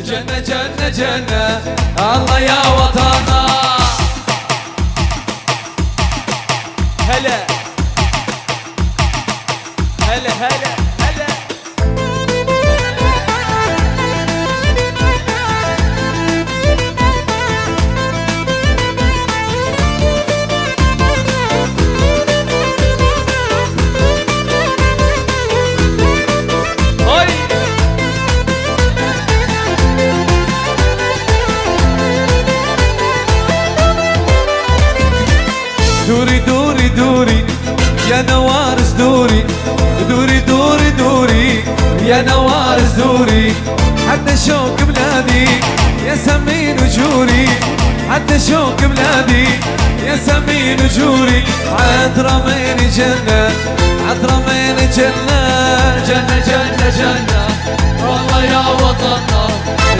جنة جنة جنة الله يا وطننا. هلا هلا هلا هلا. دوري دوري دوري يا نوارس دوري، دوري دوري دوري يا نوارس دوري، حتى شوق بلادي يا سمين وجوري، حتى شوق بلادي يا سمين وجوري. عطرمين جنة عطرمين جنة جنة جنة جنة والله يا وطننا.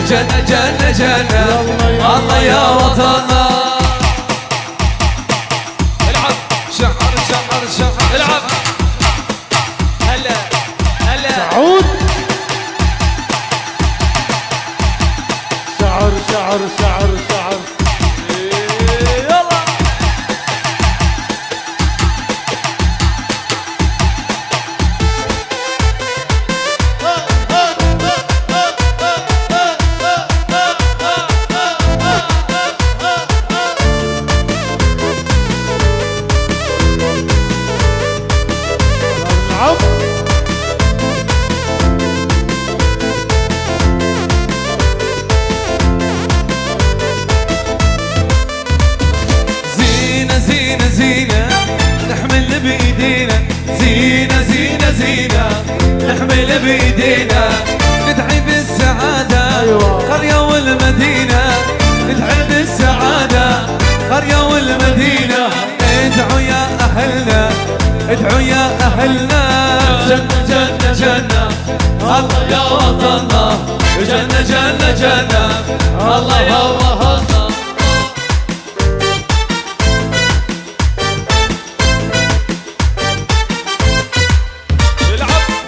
جنة جنة جنة الله يا وطننا. شعر شعر شعر العب. هلا هلا سعود. شعر شعر شعر شعر. يلا زينة زينة زينة نحمل بإيدينا، زينة زينة زينة نحمل بإيدينا، ندعي بالسعادة قرية والمدينة، ندعي بالسعادة قرية والمدينة. ادعوا يا أهلنا ادعوا يا أهلنا. جنة جنة جنة الله يا وطننا. جنة جنة جنة الله يا وطننا.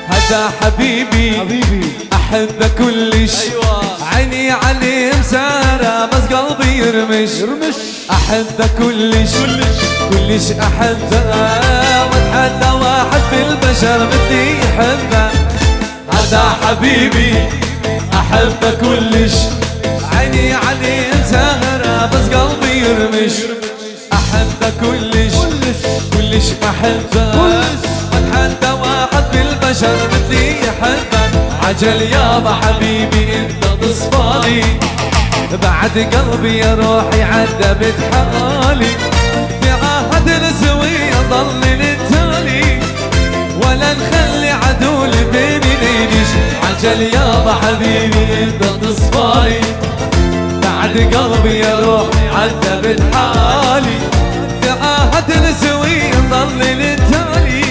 هذا حبيبي حبيبي أحبه كلش. أيوة. عيني عليه مسارة بس قلبي يرمش يرمش. أحبه كلش كلش أحبه، واتحدى واحد بالبشر بدي يحبه. هذا حبيبي أحبه كلش، عيني عليه مسارة بس قلبي يرمش. أحبه كلش كلش أحبه، واتحدى واحد بالبشر بدي يحبه. عجل يابا حبيبي انت تصفالي، بعد قلبي يا روحي عذبت حالي. بعهد نسوي ضل للتالي، ولا نخلي عدول بيني ليش. عجل يابا حبيبي انت تصفالي، بعد قلبي يا روحي عذبت حالي. بعهد نسوي ضل للتالي،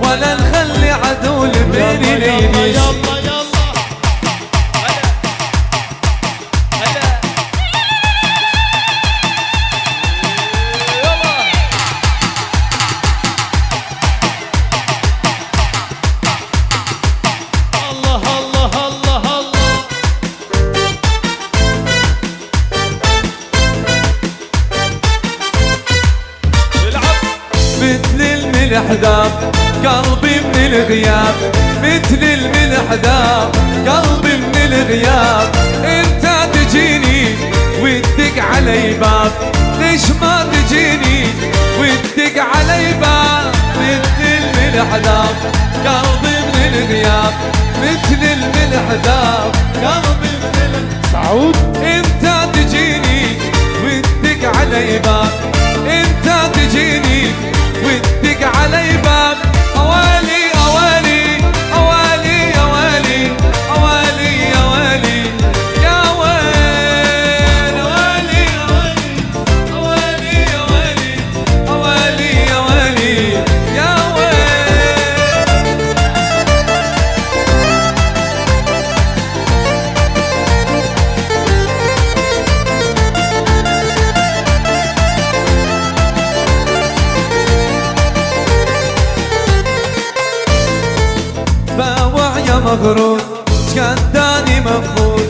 ولا نخلي عدول بيني ليش. مثل الملح ذاب قلبي من الغياب، مثل الملح ذاب قلبي من الغياب. انت تجيني وتدق علي باب، ليش ما تجيني وتدق علي باب. مثل الملح ذاب قلبي من الغياب، مثل الملح ذاب قلبي من الغياب. سعود. انت تجيني وتدق علي باب، انت تجيني وتدق علي باب. اوالي اوالي اوالي اوالي اوالي يا ويلي يا ويل. اوالي اوالي اوالي اوالي يا ويلي يا ويل. مغرور كان داني مفقود،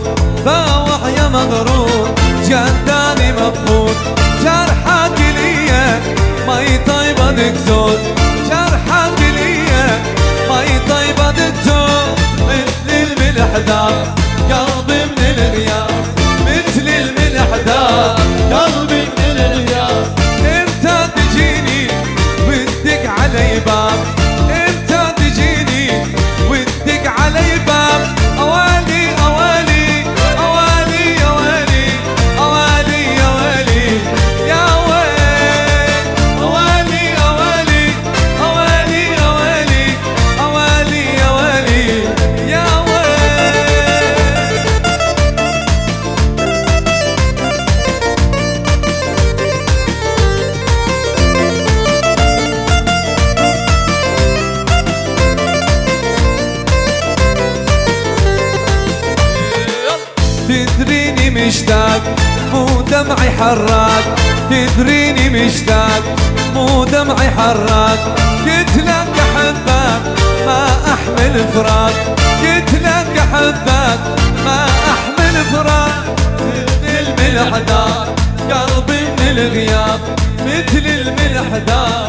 دمعي حراق تدريني مشتاق مو دمعي حراق قلت لك احبك ما احمل فراق قلت لك احبك ما احمل فراق مثل الملح دار قلبي من الغياب مثل الملح دار